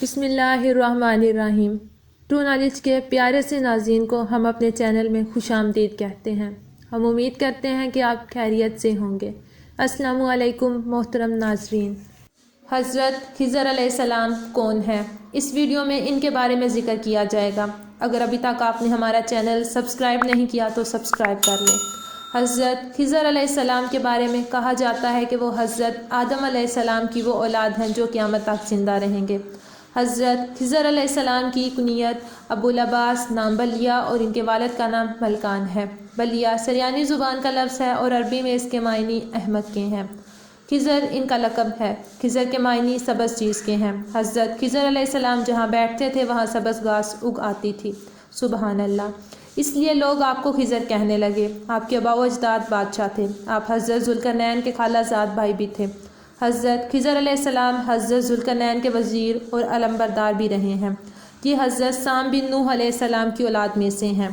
بسم اللہ الرحمن الرحیم۔ ٹرو نالج کے پیارے سے ناظرین کو ہم اپنے چینل میں خوش آمدید کہتے ہیں۔ ہم امید کرتے ہیں کہ آپ خیریت سے ہوں گے۔ السلام علیکم محترم ناظرین۔ حضرت خضر علیہ السلام کون ہے؟ اس ویڈیو میں ان کے بارے میں ذکر کیا جائے گا۔ اگر ابھی تک آپ نے ہمارا چینل سبسکرائب نہیں کیا تو سبسکرائب کر لیں۔ حضرت خضر علیہ السلام کے بارے میں کہا جاتا ہے کہ وہ حضرت آدم علیہ السلام کی وہ اولاد ہیں جو قیامت تک زندہ رہیں گے۔ حضرت خضر علیہ السلام کی کنیت ابو العباس نام بلیہ اور ان کے والد کا نام ملکان ہے۔ بلیہ سریانی زبان کا لفظ ہے اور عربی میں اس کے معنی احمد کے ہیں۔ خضر ان کا لقب ہے۔ خضر کے معنی سبز چیز کے ہیں۔ حضرت خضر علیہ السلام جہاں بیٹھتے تھے وہاں سبز گھاس اگ آتی تھی۔ سبحان اللہ۔ اس لیے لوگ آپ کو خضر کہنے لگے۔ آپ کے آباء و اجداد بادشاہ تھے۔ آپ حضرت ذوالقرنین کے خالہ زاد بھائی بھی تھے۔ حضرت خضر علیہ السلام حضرت ذوالقرنین کے وزیر اور علمبردار بھی رہے ہیں۔ یہ حضرت سام بن نوح علیہ السلام کی اولاد میں سے ہیں۔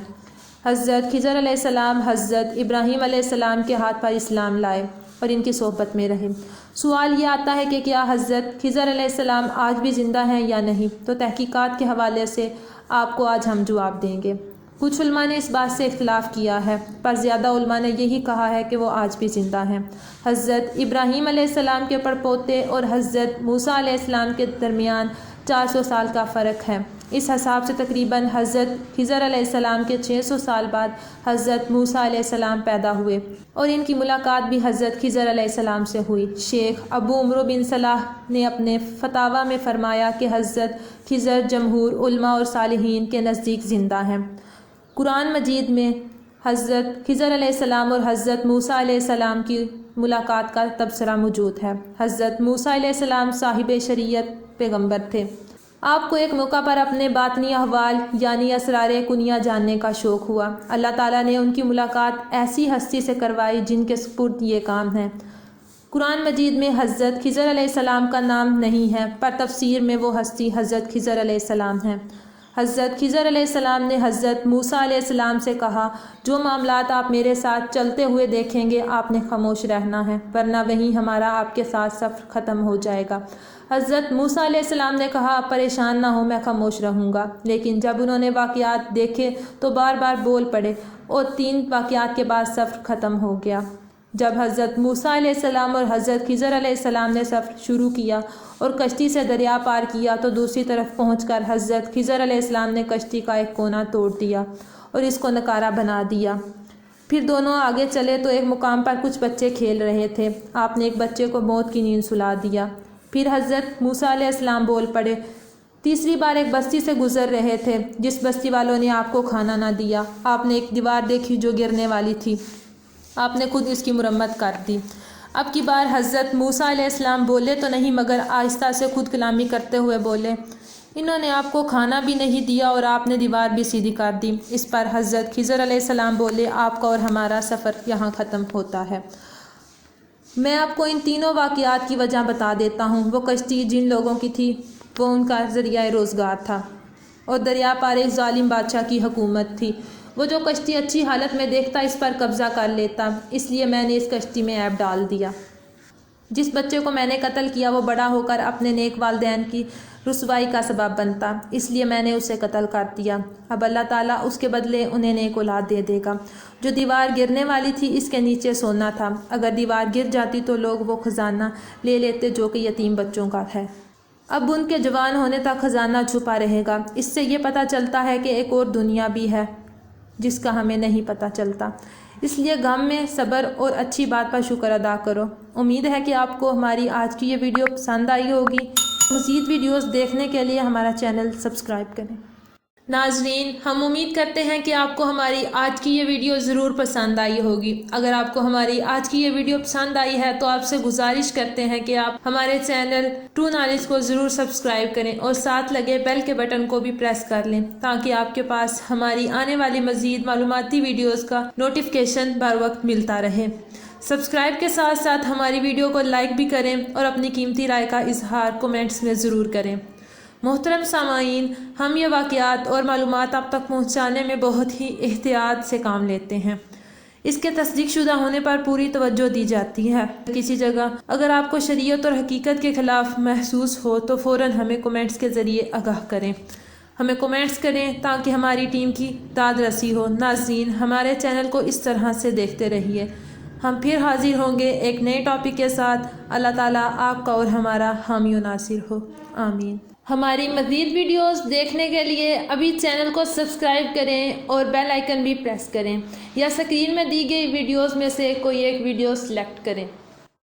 حضرت خضر علیہ السلام حضرت ابراہیم علیہ السلام کے ہاتھ پر اسلام لائے اور ان کی صحبت میں رہے۔ سوال یہ آتا ہے کہ کیا حضرت خضر علیہ السلام آج بھی زندہ ہیں یا نہیں؟ تو تحقیقات کے حوالے سے آپ کو آج ہم جواب دیں گے۔ کچھ علماء نے اس بات سے اختلاف کیا ہے، پر زیادہ علماء نے یہی کہا ہے کہ وہ آج بھی زندہ ہیں۔ حضرت ابراہیم علیہ السلام کے پڑپوتے اور حضرت موسیٰ علیہ السلام کے درمیان 400 سال کا فرق ہے۔ اس حساب سے تقریباً حضرت خضر علیہ السلام کے 600 سال بعد حضرت موسیٰ علیہ السلام پیدا ہوئے اور ان کی ملاقات بھی حضرت خضر علیہ السلام سے ہوئی۔ شیخ ابو عمرو بن صلاح نے اپنے فتاویٰ میں فرمایا کہ حضرت خضر جمہور علماء اور صالحین کے نزدیک زندہ ہیں۔ قرآن مجید میں حضرت خضر علیہ السلام اور حضرت موسیٰ علیہ السلام کی ملاقات کا تبصرہ موجود ہے۔ حضرت موسیٰ علیہ السلام صاحب شریعت پیغمبر تھے۔ آپ کو ایک موقع پر اپنے باطنی احوال یعنی اسرار کنیہ جاننے کا شوق ہوا۔ اللہ تعالیٰ نے ان کی ملاقات ایسی ہستی سے کروائی جن کے سپرد یہ کام ہے۔ قرآن مجید میں حضرت خضر علیہ السلام کا نام نہیں ہے، پر تفسیر میں وہ ہستی حضرت خضر علیہ السلام ہیں۔ حضرت خضر علیہ السلام نے حضرت موسیٰ علیہ السلام سے کہا، جو معاملات آپ میرے ساتھ چلتے ہوئے دیکھیں گے آپ نے خاموش رہنا ہے، ورنہ وہیں ہمارا آپ کے ساتھ سفر ختم ہو جائے گا۔ حضرت موسیٰ علیہ السلام نے کہا، آپ پریشان نہ ہو، میں خاموش رہوں گا۔ لیکن جب انہوں نے واقعات دیکھے تو بار بار بول پڑے اور 3 واقعات کے بعد سفر ختم ہو گیا۔ جب حضرت موسیٰ علیہ السلام اور حضرت خضر علیہ السلام نے سفر شروع کیا اور کشتی سے دریا پار کیا تو دوسری طرف پہنچ کر حضرت خضر علیہ السلام نے کشتی کا ایک کونا توڑ دیا اور اس کو نکارہ بنا دیا۔ پھر دونوں آگے چلے تو ایک مقام پر کچھ بچے کھیل رہے تھے۔ آپ نے ایک بچے کو موت کی نیند سلا دیا۔ پھر حضرت موسیٰ علیہ السلام بول پڑے۔ تیسری بار ایک بستی سے گزر رہے تھے جس بستی والوں نے آپ کو کھانا نہ دیا۔ آپ نے ایک دیوار دیکھی جو گرنے والی تھی، آپ نے خود اس کی مرمت کر دی۔ اب کی بار حضرت موسیٰ علیہ السلام بولے تو نہیں مگر آہستہ سے خود کلامی کرتے ہوئے بولے، انہوں نے آپ کو کھانا بھی نہیں دیا اور آپ نے دیوار بھی سیدھی کر دی۔ اس پر حضرت خضر علیہ السلام بولے، آپ کا اور ہمارا سفر یہاں ختم ہوتا ہے۔ میں آپ کو ان تینوں واقعات کی وجہ بتا دیتا ہوں۔ وہ کشتی جن لوگوں کی تھی وہ ان کا ذریعہ روزگار تھا اور دریا پار ایک ظالم بادشاہ کی حکومت تھی۔ وہ جو کشتی اچھی حالت میں دیکھتا اس پر قبضہ کر لیتا، اس لیے میں نے اس کشتی میں عیب ڈال دیا۔ جس بچے کو میں نے قتل کیا وہ بڑا ہو کر اپنے نیک والدین کی رسوائی کا سبب بنتا، اس لیے میں نے اسے قتل کر دیا۔ اب اللہ تعالیٰ اس کے بدلے انہیں نیک اولاد دے دے گا۔ جو دیوار گرنے والی تھی اس کے نیچے سونا تھا، اگر دیوار گر جاتی تو لوگ وہ خزانہ لے لیتے جو کہ یتیم بچوں کا ہے۔ اب ان کے جوان ہونے تک خزانہ چھپا رہے گا۔ اس سے یہ پتہ چلتا ہے کہ ایک اور دنیا بھی ہے جس کا ہمیں نہیں پتہ چلتا۔ اس لیے غم میں صبر اور اچھی بات پر شکر ادا کرو۔ امید ہے کہ آپ کو ہماری آج کی یہ ویڈیو پسند آئی ہوگی۔ مزید ویڈیوز دیکھنے کے لیے ہمارا چینل سبسکرائب کریں۔ ناظرین، ہم امید کرتے ہیں کہ آپ کو ہماری آج کی یہ ویڈیو ضرور پسند آئی ہوگی۔ اگر آپ کو ہماری آج کی یہ ویڈیو پسند آئی ہے تو آپ سے گزارش کرتے ہیں کہ آپ ہمارے چینل ٹرو نالج کو ضرور سبسکرائب کریں اور ساتھ لگے بیل کے بٹن کو بھی پریس کر لیں تاکہ آپ کے پاس ہماری آنے والی مزید معلوماتی ویڈیوز کا نوٹیفیکیشن بر وقت ملتا رہے۔ سبسکرائب کے ساتھ ساتھ ہماری ویڈیو کو لائک بھی کریں اور اپنی قیمتی رائے کا اظہار کومنٹس میں ضرور کریں۔ محترم سامعین، ہم یہ واقعات اور معلومات آپ تک پہنچانے میں بہت ہی احتیاط سے کام لیتے ہیں۔ اس کے تصدیق شدہ ہونے پر پوری توجہ دی جاتی ہے۔ کسی جگہ اگر آپ کو شریعت اور حقیقت کے خلاف محسوس ہو تو فوراً ہمیں کومنٹس کے ذریعے آگاہ کریں۔ ہمیں کومنٹس کریں تاکہ ہماری ٹیم کی داد رسی ہو۔ ناظرین، ہمارے چینل کو اس طرح سے دیکھتے رہیے۔ ہم پھر حاضر ہوں گے ایک نئے ٹاپک کے ساتھ۔ اللہ تعالیٰ آپ کا اور ہمارا حامی و ناصر ہو، آمین۔ ہماری مزید ویڈیوز دیکھنے کے لیے ابھی چینل کو سبسکرائب کریں اور بیل آئیکن بھی پریس کریں، یا اسکرین میں دی گئی ویڈیوز میں سے کوئی ایک ویڈیو سلیکٹ کریں۔